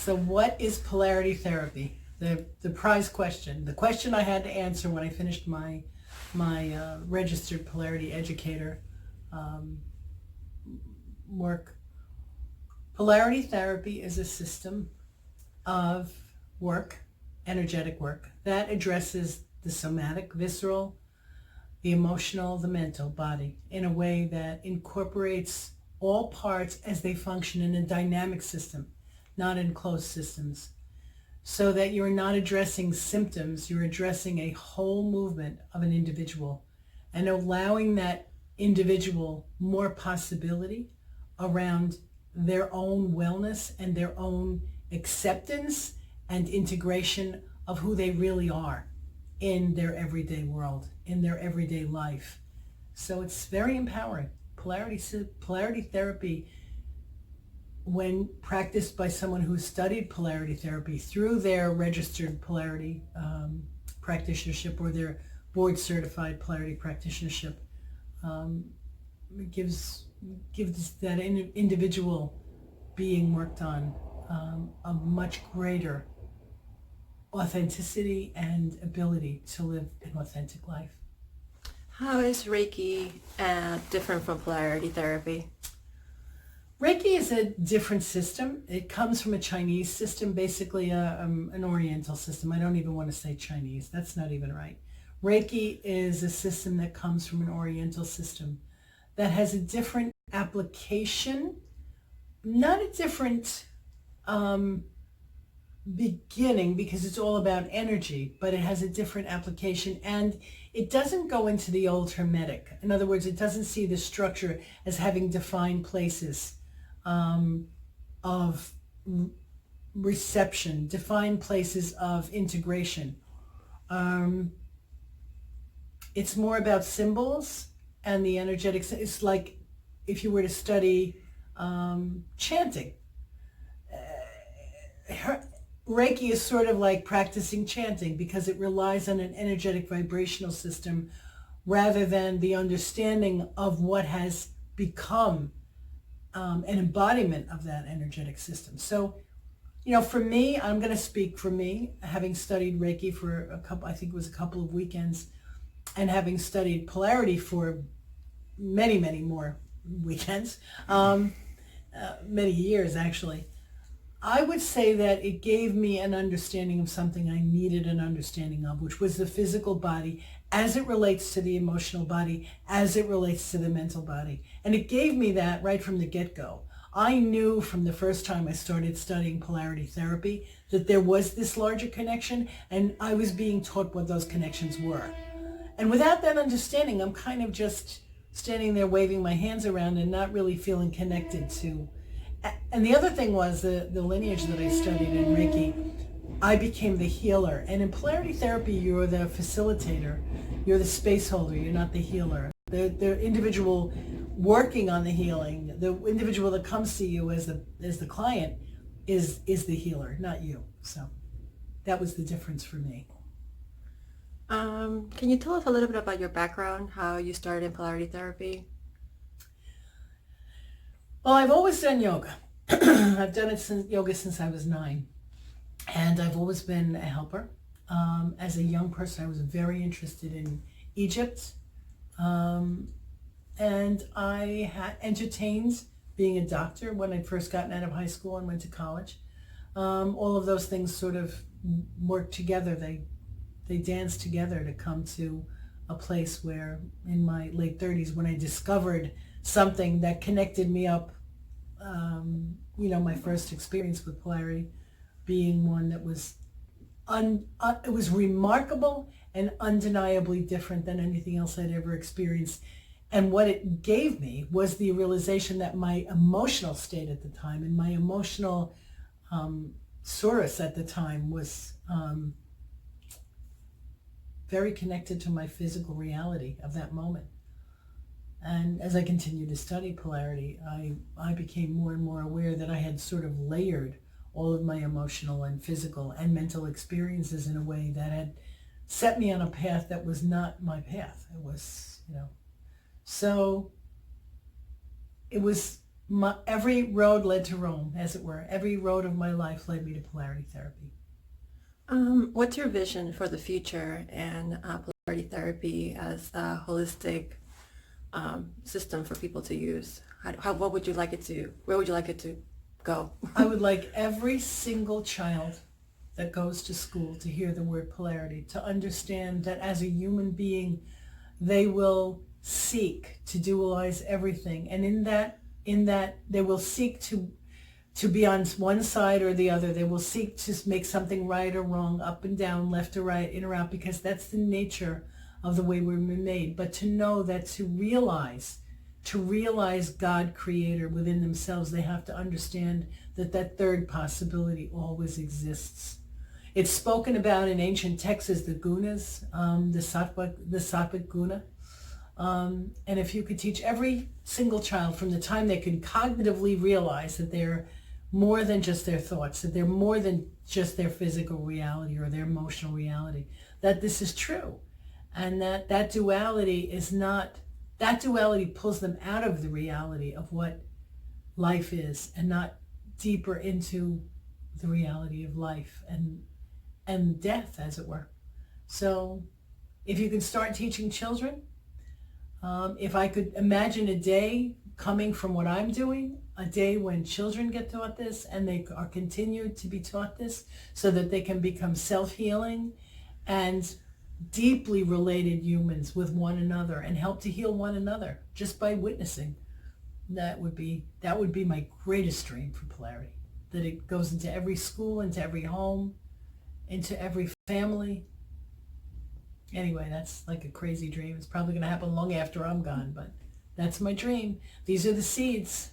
So what is polarity therapy? The prize question, the question I had to answer when I finished my registered polarity educator work. Polarity therapy is a system of work, energetic work, that addresses the somatic, visceral, the emotional, the mental body in a way that incorporates all parts as they function in a dynamic system, not in closed systems. So that you're not addressing symptoms, you're addressing a whole movement of an individual and allowing that individual more possibility around their own wellness and their own acceptance and integration of who they really are in their everyday world, in their everyday life. So it's very empowering. Polarity therapy, when practiced by someone who studied polarity therapy through their registered polarity practitionership or their board certified polarity practitionership, gives that individual being worked on a much greater authenticity and ability to live an authentic life. How is Reiki different from polarity therapy? Reiki is a different system. It comes from a Chinese system, basically an Oriental system. I don't even want to say Chinese. That's not even right. Reiki is a system that comes from an Oriental system that has a different application, not a different beginning, because it's all about energy, but it has a different application, and it doesn't go into the old Hermetic. In other words, it doesn't see the structure as having defined places of reception, defined places of integration. It's more about symbols and the energetics. It's like if you were to study chanting. Reiki is sort of like practicing chanting because it relies on an energetic vibrational system rather than the understanding of what has become an embodiment of that energetic system. So, for me, I'm going to speak for me, having studied Reiki for I think it was a couple of weekends, and having studied polarity for many, many more weekends, many years actually. I would say that it gave me an understanding of something I needed an understanding of, which was the physical body as it relates to the emotional body, as it relates to the mental body. And it gave me that right from the get-go. I knew from the first time I started studying polarity therapy that there was this larger connection, and I was being taught what those connections were. And without that understanding, I'm kind of just standing there waving my hands around and not really feeling connected to. And the other thing was the lineage that I studied in Reiki, I became the healer. And in polarity therapy, you're the facilitator, you're the space holder, you're not the healer. The individual working on the healing, the individual that comes to you as the client is the healer, not you. So that was the difference for me. Can you tell us a little bit about your background, how you started in polarity therapy? Well, I've always done yoga. I've done yoga since I was 9. And I've always been a helper. As a young person, I was very interested in Egypt. And I had entertained being a doctor when I'd first gotten out of high school and went to college. All of those things sort of worked together. They danced together to come to a place where in my late 30s, when I discovered something that connected me up, my first experience with polarity being one that was it was remarkable and undeniably different than anything else I'd ever experienced. And what it gave me was the realization that my emotional state at the time and my emotional source at the time was very connected to my physical reality of that moment. And as I continued to study polarity, I became more and more aware that I had sort of layered all of my emotional and physical and mental experiences in a way that had set me on a path that was not my path. It was, so it was every road led to Rome, as it were. Every road of my life led me to polarity therapy. What's your vision for the future and polarity therapy as a holistic system for people to use? What would you like it to, where would you like it to go? I would like every single child that goes to school to hear the word polarity, to understand that as a human being, they will seek to dualize everything. And in that they will seek to be on one side or the other. They will seek to make something right or wrong, up and down, left or right, in or out, because that's the nature of the way we're made. But to know that to realize God creator within themselves, they have to understand that that third possibility always exists. It's spoken about in ancient texts as the gunas, the sattvic guna. And if you could teach every single child from the time they can cognitively realize that they're more than just their thoughts, that they're more than just their physical reality or their emotional reality, that this is true. And that duality pulls them out of the reality of what life is and not deeper into the reality of life and death, as it were. So if you can start teaching children, if I could imagine a day coming from what I'm doing, a day when children get taught this and they are continued to be taught this so that they can become self-healing and deeply related humans with one another and help to heal one another just by witnessing. That would be my greatest dream for polarity, that it goes into every school, into every home, into every family. Anyway, that's like a crazy dream. It's probably going to happen long after I'm gone, but that's my dream. These are the seeds.